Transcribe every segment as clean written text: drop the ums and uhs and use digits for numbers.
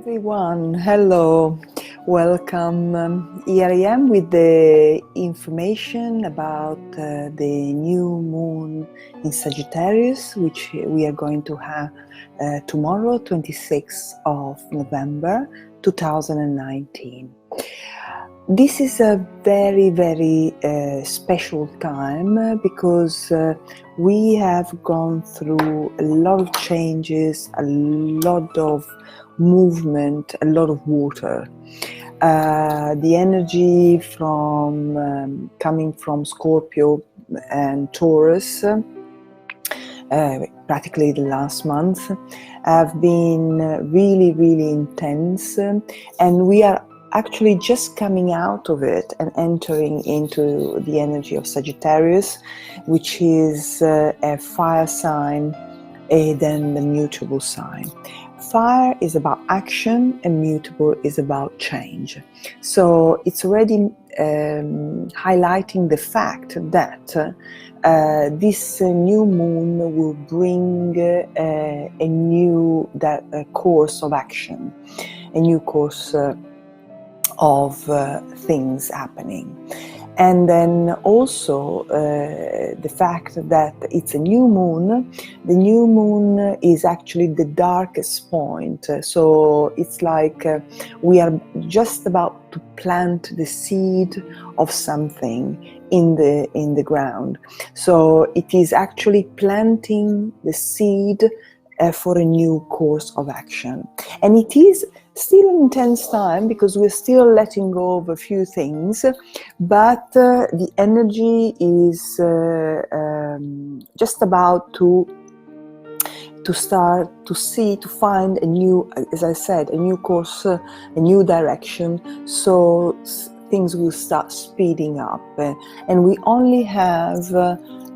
everyone, hello, welcome. Here I am with the information about the new moon in Sagittarius, which we are going to have tomorrow, 26th of November 2019. This is a very special time because we have gone through a lot of changes, a lot of movement, a lot of water. The energy from coming from Scorpio and Taurus, practically the last month, have been really intense, and we are actually just coming out of it and entering into the energy of Sagittarius, which is a fire sign and then the mutable sign. Fire is about action and mutable is about change. So it's already highlighting the fact that this new moon will bring a new course of action, a new course of things happening. And then also the fact that it's a new moon. The new moon is actually the darkest point. So it's like we are just about to plant the seed of something in the ground. So it is actually planting the seed for a new course of action. And it is still an intense time because we're still letting go of a few things, but the energy is just about to start to find a new, as I said, a new course, a new direction. So things will start speeding up, and we only have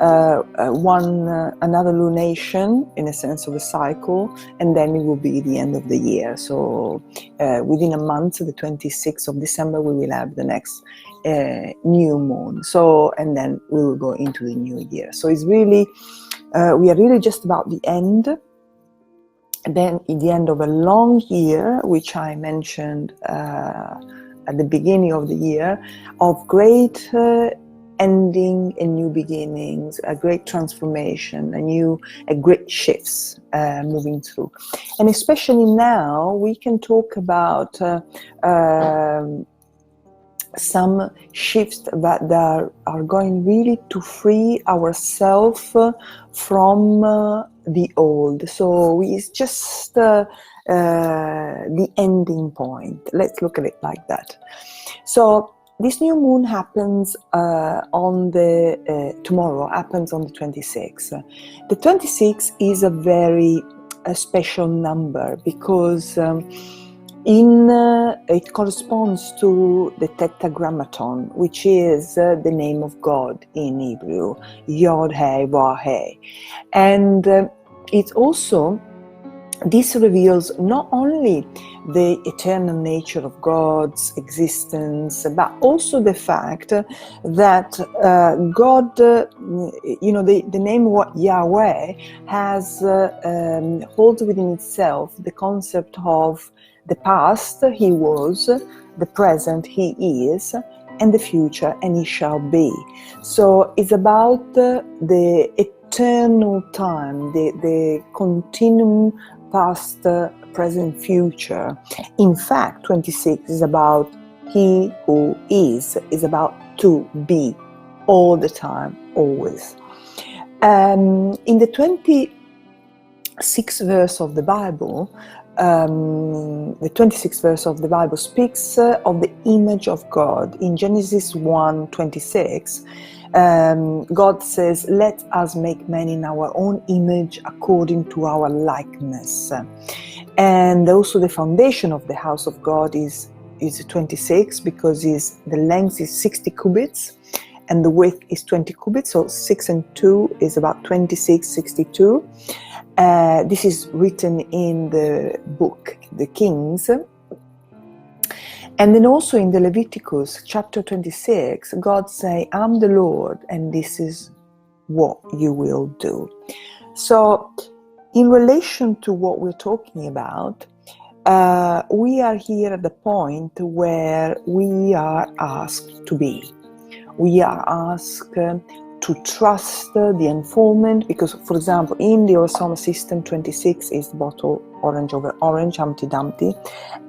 another lunation in a sense of a cycle, and then it will be the end of the year. So within a month, the 26th of December, we will have the next new moon. So, and then we will go into the new year. So it's really, we are really just about the end. And then in the end of a long year, which I mentioned at the beginning of the year, of great ending and new beginnings, a great transformation, a great shifts moving through. And especially now we can talk about some shifts that are going really to free ourselves from the old. So it's just the ending point. Let's look at it like that. So this new moon happens on tomorrow, happens on the 26th. The 26th is a very special number because it corresponds to the Tetragrammaton, which is the name of God in Hebrew, Yod-Heh-Vah-Heh. And it also, this reveals not only the eternal nature of God's existence, but also the fact that God, the name Yahweh holds within itself the concept of the past, He was, the present, He is, and the future, and He shall be. So it's about the eternal time, the continuum past, present, future. In fact, 26 is about He who is about to be all the time, always. In the 26th verse of the Bible, the 26th verse of the Bible speaks of the image of God. In Genesis 1:26, God says, "Let us make man in our own image according to our likeness." And also the foundation of the house of God is 26 because the length is 60 cubits and the width is 20 cubits. So 6 and 2 is about 26, 62. This is written in the book, the Kings. And then also in the Leviticus chapter 26, God say, "I'm the Lord, and this is what you will do." So in relation to what we're talking about, we are here at the point where we are asked to be. We are asked to trust the unfoldment, because, for example, in the Aura-Soma system, 26 is the bottle orange over orange, Humpty Dumpty,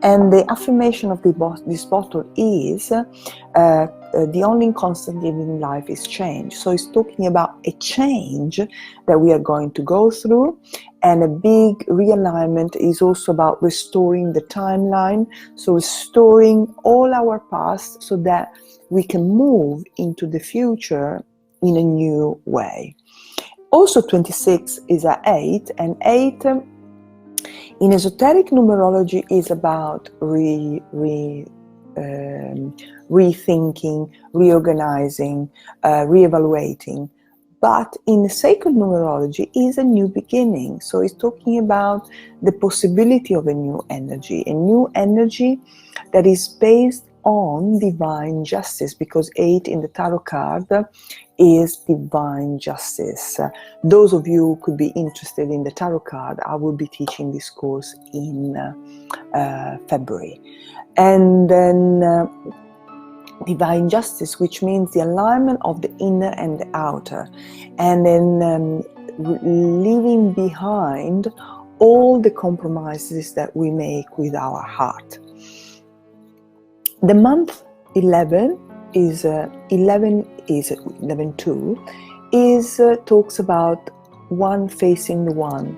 and the affirmation of this bottle is the only constant in life is change. So it's talking about a change that we are going to go through, and a big realignment is also about restoring the timeline, so restoring all our past so that we can move into the future in a new way. Also, 26 is an 8, and 8 in esoteric numerology is about rethinking, reorganizing, reevaluating. But in sacred numerology is a new beginning. So it's talking about the possibility of a new energy that is based on divine justice, because 8 in the tarot card is divine justice. Those of you who could be interested in the tarot card, I will be teaching this course in February. And then divine justice, which means the alignment of the inner and the outer, and then leaving behind all the compromises that we make with our heart. The month 11 is 11-2 talks about one facing the one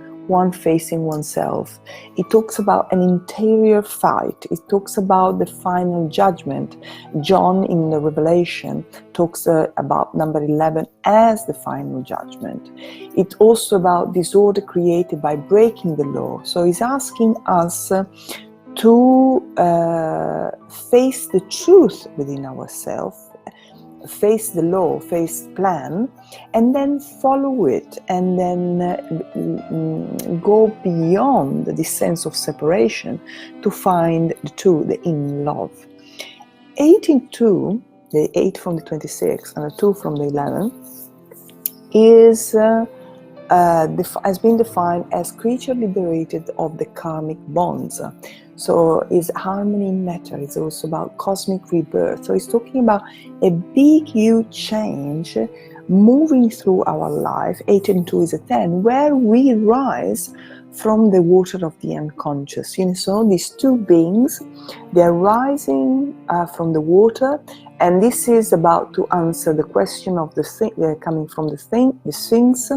facing oneself. It talks about an interior fight. It talks about the final judgment. John in the Revelation talks about number 11 as the final judgment. It's also about disorder created by breaking the law. So he's asking us to face the truth within ourselves, face the law, face plan, and then follow it, and then go beyond this sense of separation to find the two, the in love. 18-2, the 8 from the 26 and the 2 from the 11, is has been defined as creature liberated of the karmic bonds. So it's harmony in matter. It's also about cosmic rebirth. So it's talking about a big, huge change moving through our life. 8 and 2 is a 10, where we rise from the water of the unconscious. So these two beings, they're rising from the water, and this is about to answer the question of the thing, coming from the Sphinx.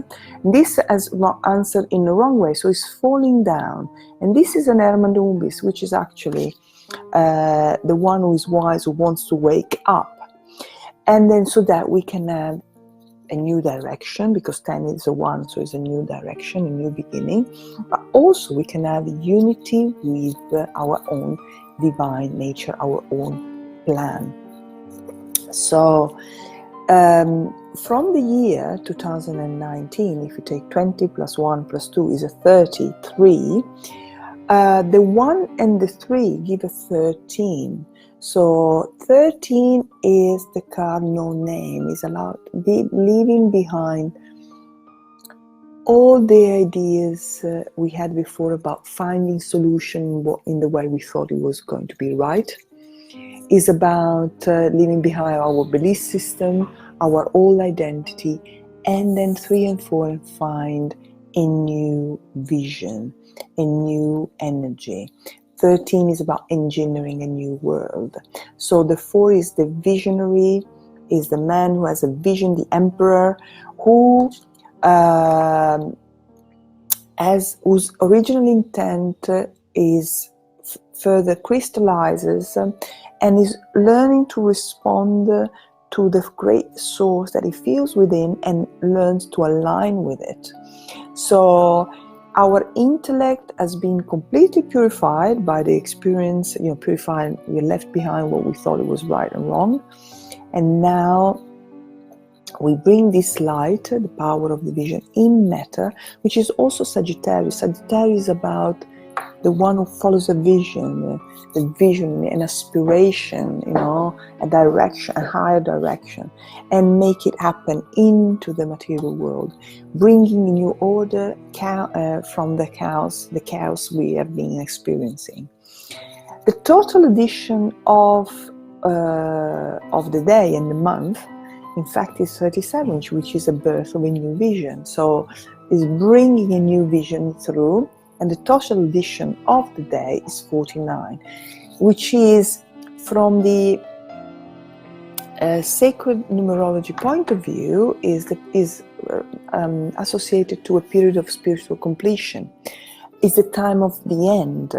This has not answered in the wrong way, so it's falling down. And this is an Hermandumbis, which is actually the one who is wise, who wants to wake up. And then so that we can have a new direction, because 10 is a 1, so it's a new direction, a new beginning. But also we can have unity with our own divine nature, our own plan. So from the year 2019, if you take 20 plus 1 plus 2 is a 33, the 1 and the 3 give a 13. So 13 is the card no name, is about leaving behind all the ideas we had before about finding solution in the way we thought it was going to be right. Is about leaving behind our belief system, our old identity, and then 3 and 4 and find a new vision, a new energy. 13 is about engineering a new world. So the 4 is the visionary, is the man who has a vision, the emperor, who whose original intent is further crystallizes and is learning to respond to the great source that he feels within and learns to align with it. So our intellect has been completely purified by the experience, purified, we left behind what we thought it was right and wrong. And now we bring this light, the power of the vision in matter, which is also Sagittarius. Sagittarius is about the one who follows a vision, an aspiration, a direction, a higher direction, and make it happen into the material world, bringing new order from the chaos we have been experiencing. The total addition of the day and the month, in fact, is 37, which is a birth of a new vision. So it's bringing a new vision through, and the total addition of the day is 49, which is, from the sacred numerology point of view, is associated to a period of spiritual completion. It's the time of the end.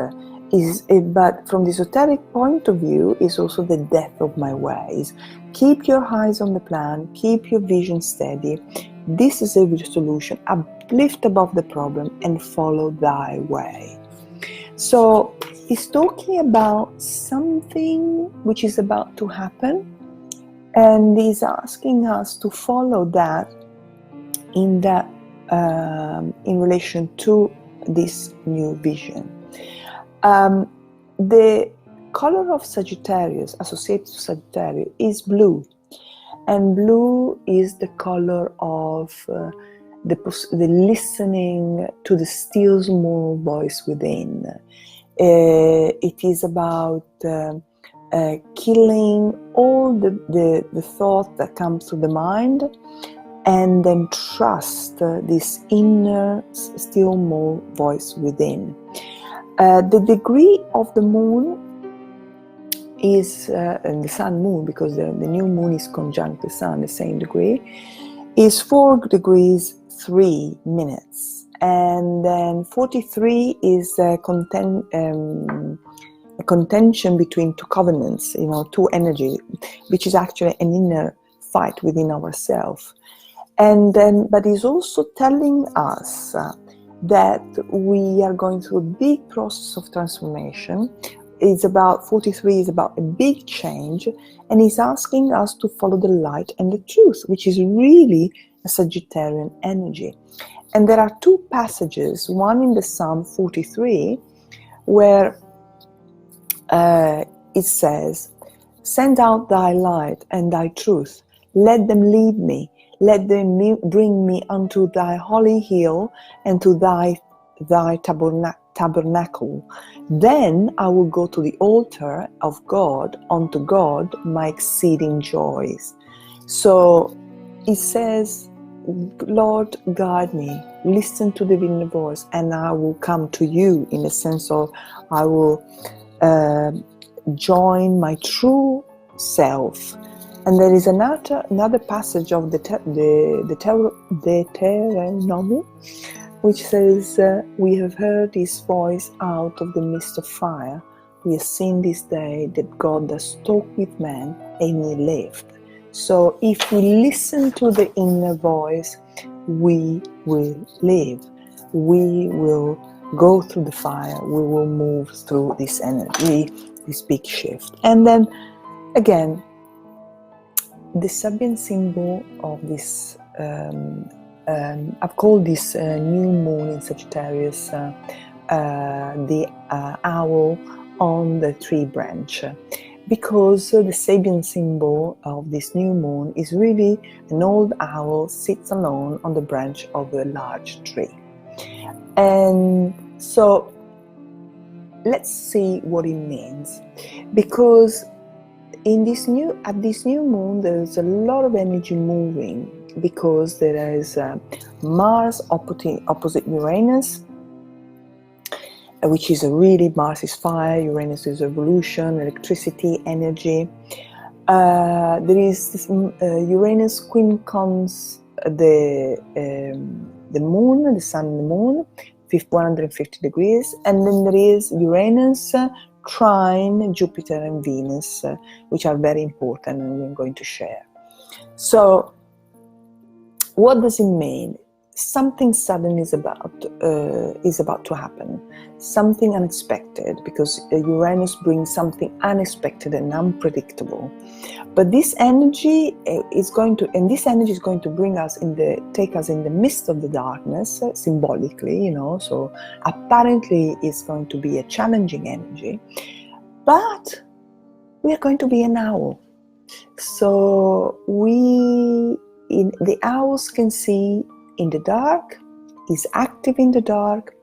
But from the esoteric point of view, is also the death of my ways. Keep your eyes on the plan, keep your vision steady. This is a solution. Uplift above the problem and follow thy way. So he's talking about something which is about to happen, and he's asking us to follow that in relation to this new vision. The color of Sagittarius, associated to Sagittarius, is blue, and blue is the color of the listening to the still small voice within. It is about killing all the thought that comes to the mind, and then trust this inner still small voice within. The degree of the moon is, and the sun moon, because the new moon is conjunct the sun, the same degree, is 4 degrees 3 minutes. And then 43 is a contention between two covenants, two energy, which is actually an inner fight within ourselves. And then, but he's also telling us that we are going through a big process of transformation. It's about 43 is about a big change, and he's asking us to follow the light and the truth, which is really a Sagittarian energy. And there are 2 passages, one in the Psalm 43, where it says, "Send out thy light and thy truth, let them lead me. Let them bring me unto thy holy hill and to thy tabernacle. Then I will go to the altar of God, unto God my exceeding joys." So it says, Lord, guide me, listen to the inner voice, and I will come to you, in the sense of I will join my true self. And there is another passage of the Deuteronomy, which says, "We have heard his voice out of the midst of fire. We have seen this day that God does talk with man, and he lived." So if we listen to the inner voice, we will live. We will go through the fire. We will move through this energy, this big shift. And then again, the Sabian symbol of this, I've called this new moon in Sagittarius the owl on the tree branch, because the Sabian symbol of this new moon is really an old owl sits alone on the branch of a large tree. And so let's see what it means, because at this new moon there's a lot of energy moving, because there is Mars opposite Uranus, which is Mars is fire, Uranus is evolution, electricity, energy. There is this, Uranus quincunx the moon, the sun and the moon, 150 degrees, and then there is Uranus trine Jupiter and Venus, which are very important, and we're going to share. So what does it mean? something sudden is about to happen, something unexpected, because Uranus brings something unexpected and unpredictable. But this energy is going to bring us take us in the midst of the darkness, symbolically, so apparently it's going to be a challenging energy, but we are going to be an owl. So the owls can see in the dark, is active in the dark,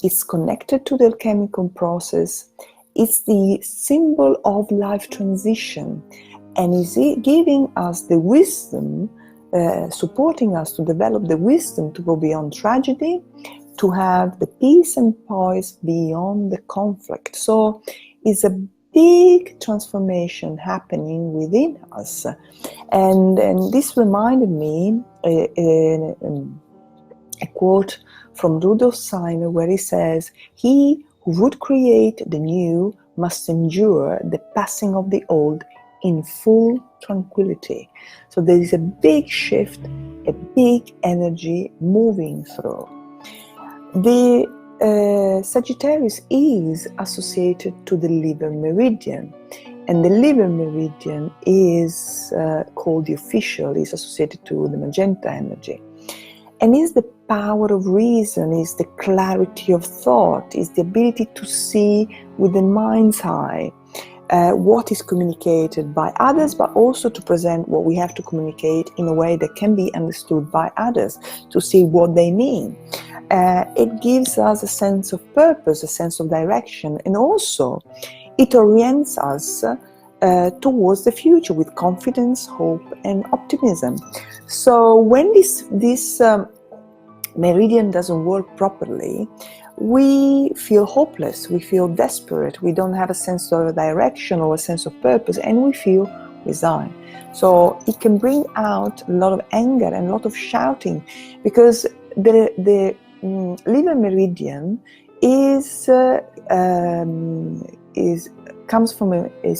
it's connected to the alchemical process, it's the symbol of life transition, and is giving us the wisdom, supporting us to develop the wisdom to go beyond tragedy, to have the peace and poise beyond the conflict. So it's a big transformation happening within us. And this reminded me a quote from Rudolf Steiner, where he says, "He who would create the new must endure the passing of the old in full tranquility." So there is a big shift, a big energy moving through. The Sagittarius is associated to the liver meridian, and the liver meridian is called the official, is associated to the magenta energy, and is the power of reason, is the clarity of thought, is the ability to see with the mind's eye what is communicated by others, but also to present what we have to communicate in a way that can be understood by others, to see what they mean. It gives us a sense of purpose, a sense of direction, and also it orients us towards the future with confidence, hope, and optimism. So when this meridian doesn't work properly, we feel hopeless, we feel desperate, we don't have a sense of direction or a sense of purpose, and we feel resigned. So it can bring out a lot of anger and a lot of shouting, because the liver meridian is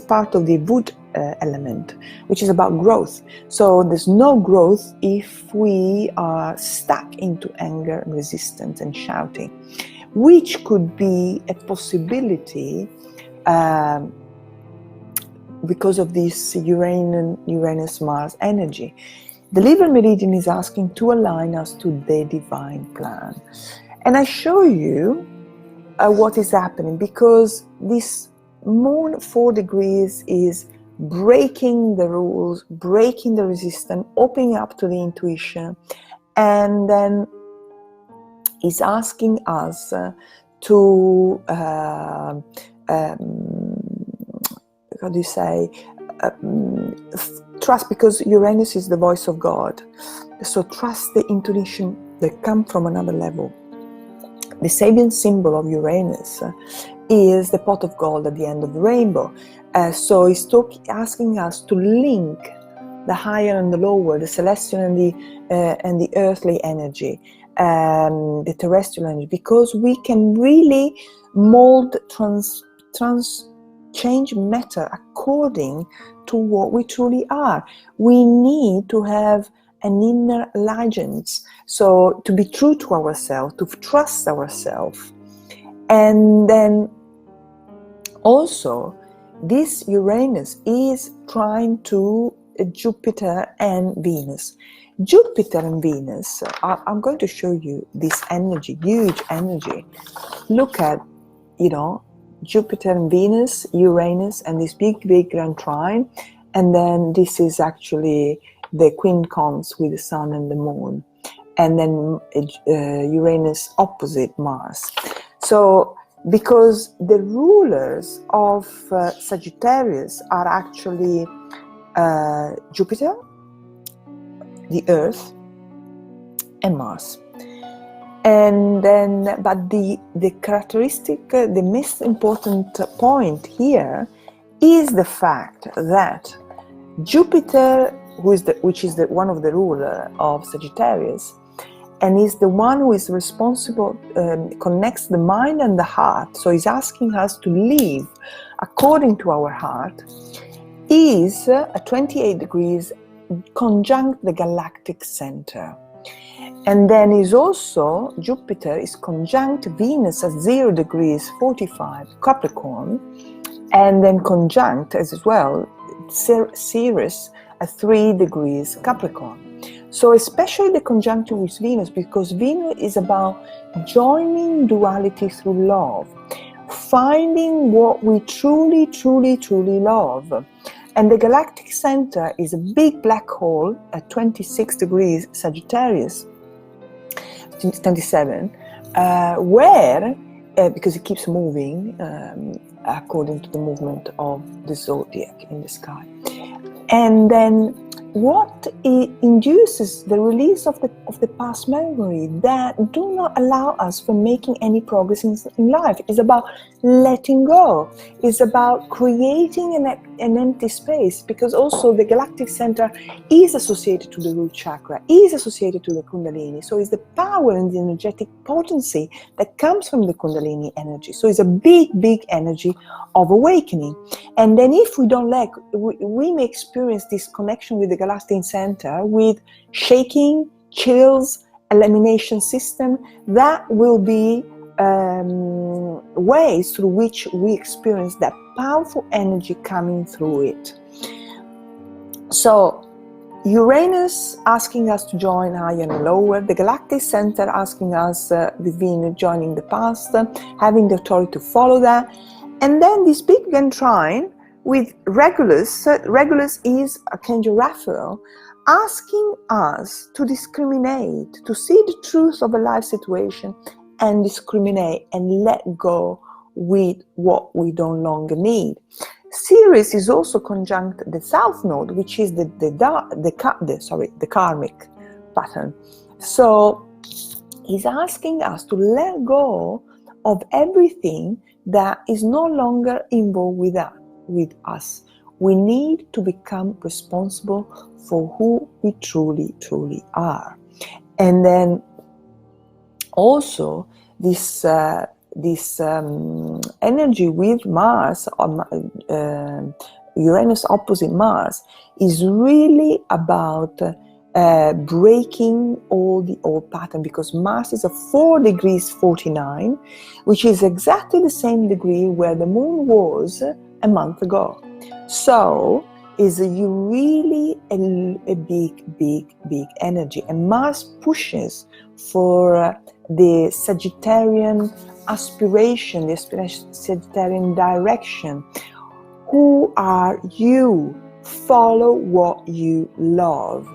part of the wood element, which is about growth. So there's no growth if we are stuck into anger, resistance, and shouting, which could be a possibility because of this Uranus-Mars energy. The liver meridian is asking to align us to the divine plan. And I show you what is happening, because this moon 4 degrees is breaking the rules, breaking the resistance, opening up to the intuition, and then is asking us to trust, because Uranus is the voice of God. So trust the intuition that comes from another level. The Sabian symbol of Uranus is the pot of gold at the end of the rainbow. So it's asking us to link the higher and the lower, the celestial and the earthly energy, the terrestrial energy, because we can really mold, change matter according to what we truly are. We need to have an inner allegiance, so to be true to ourselves, to trust ourselves. And then also this Uranus is trying to Jupiter and Venus. Jupiter and Venus, I'm going to show you this energy, huge energy. Look at, Jupiter and Venus, Uranus, and this big grand trine. And then this is actually the quincunx with the sun and the moon. And then Uranus opposite Mars. So, because the rulers of Sagittarius are actually Jupiter, the Earth, and Mars. And then, but the characteristic, the most important point here is the fact that Jupiter, which is one of the ruler of Sagittarius, and is the one who is responsible, connects the mind and the heart. So he's asking us to live according to our heart, is at 28 degrees conjunct the galactic center. And then is also, Jupiter is conjunct Venus at 0 degrees 45 Capricorn, and then conjunct as well Ceres at 3 degrees Capricorn. So especially the conjunction with Venus, because Venus is about joining duality through love, finding what we truly, truly, truly love. And the galactic center is a big black hole at 26 degrees Sagittarius, 27, where, because it keeps moving according to the movement of the zodiac in the sky. And then what it induces the release of the past memory that do not allow us from making any progress in life. It's about letting go. It's about creating an empty space, because also the galactic center is associated to the root chakra, is associated to the Kundalini. So it's the power and the energetic potency that comes from the Kundalini energy. So it's a big, big energy of awakening. And then if we don't let, we may experience this connection with the galactic center with shaking, chills, elimination system. That will be ways through which we experience that powerful energy coming through it. So Uranus asking us to join higher and lower, the galactic center asking us with Venus joining the past, having the authority to follow that. And then this big grand trine with Regulus. Regulus is Archangel Raphael, asking us to discriminate, to see the truth of a life situation and discriminate and let go with what we don't longer need. Ceres is also conjunct the South Node, which is the karmic pattern. So he's asking us to let go of everything that is no longer involved with us. We need to become responsible for who we truly, truly are. And then also this energy with Mars, Uranus opposite Mars, is really about breaking all the old pattern, because Mars is a 4 degrees 49, which is exactly the same degree where the moon was a month ago. So is really a big, big, big energy. And Mars pushes for the Sagittarian aspiration, the Sagittarian direction. Who are you? Follow what you love.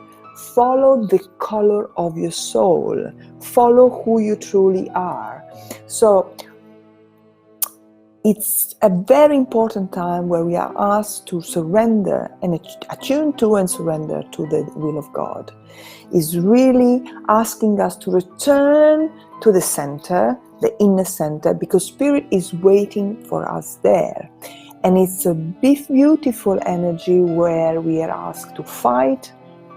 Follow the color of your soul. Follow who you truly are. So it's a very important time where we are asked to surrender and attune to and surrender to the will of God. It's really asking us to return to the center, the inner center, because Spirit is waiting for us there. And it's a beautiful energy where we are asked to fight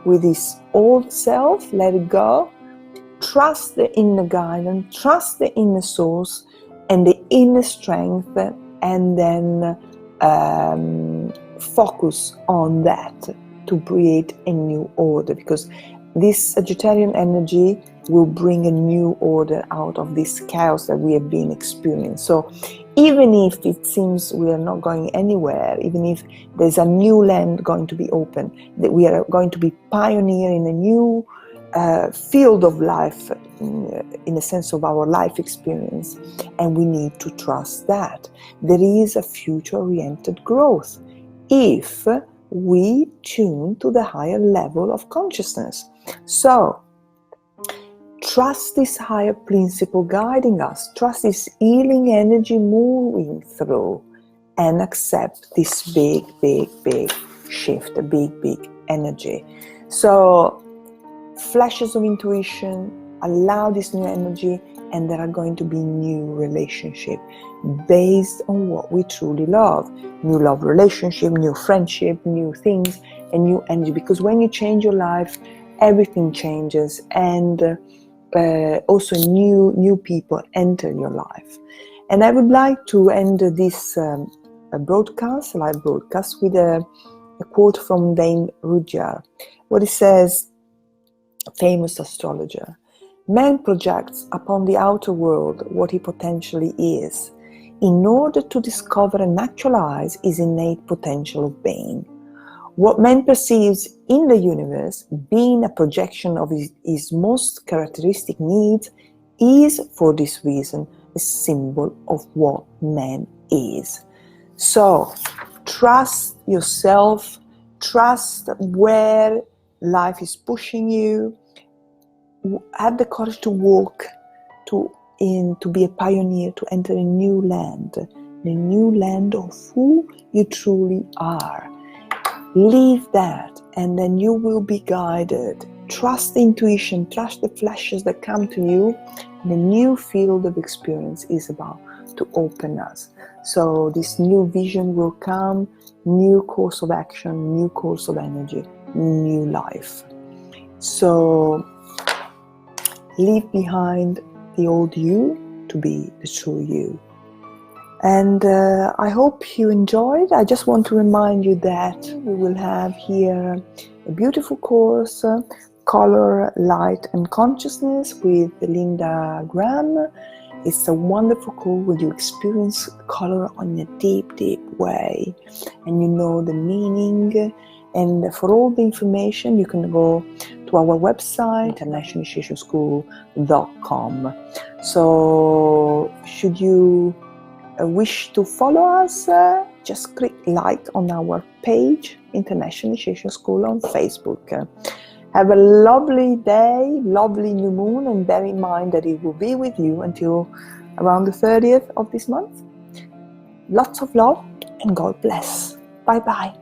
with this old self, let it go, trust the inner guidance, trust the inner source and the inner strength, and then focus on that to create a new order, because this Sagittarian energy will bring a new order out of this chaos that we have been experiencing. So even if it seems we are not going anywhere, even if there's a new land going to be open, that we are going to be pioneering a new field of life in a sense of our life experience, and we need to trust that there is a future-oriented growth if we tune to the higher level of consciousness. So trust this higher principle guiding us, trust this healing energy moving through, and accept this big, big, big shift, a big, big energy. So flashes of intuition, allow this new energy, and there are going to be new relationships based on what we truly love. New love relationship, new friendship, new things, and new energy. Because when you change your life, everything changes, and also new people enter your life. And I would like to end this live broadcast with a quote from Dane Rudhyar. What it says, famous astrologer. Man projects upon the outer world what he potentially is, in order to discover and actualize his innate potential of being. What man perceives in the universe, being a projection of his most characteristic needs, is, for this reason, a symbol of what man is. So, trust yourself, trust where life is pushing you, have the courage to walk, to be a pioneer, to enter a new land, the new land of who you truly are. Leave that, and then you will be guided. Trust the intuition, trust the flashes that come to you. The new field of experience is about to open us. So this new vision will come, new course of action, new course of energy, new life. So leave behind the old you to be the true you. And I hope you enjoyed. I just want to remind you that we will have here a beautiful course, Color, Light and Consciousness with Linda Graham. It's a wonderful course where you experience color in a deep, deep way, and you know the meaning. And for all the information, you can go to our website, internationalinitiationschool.com. So should you wish to follow us, just click like on our page, International Initiation School on Facebook. Have a lovely day, lovely new moon, and bear in mind that it will be with you until around the 30th of this month. Lots of love and God bless. Bye bye.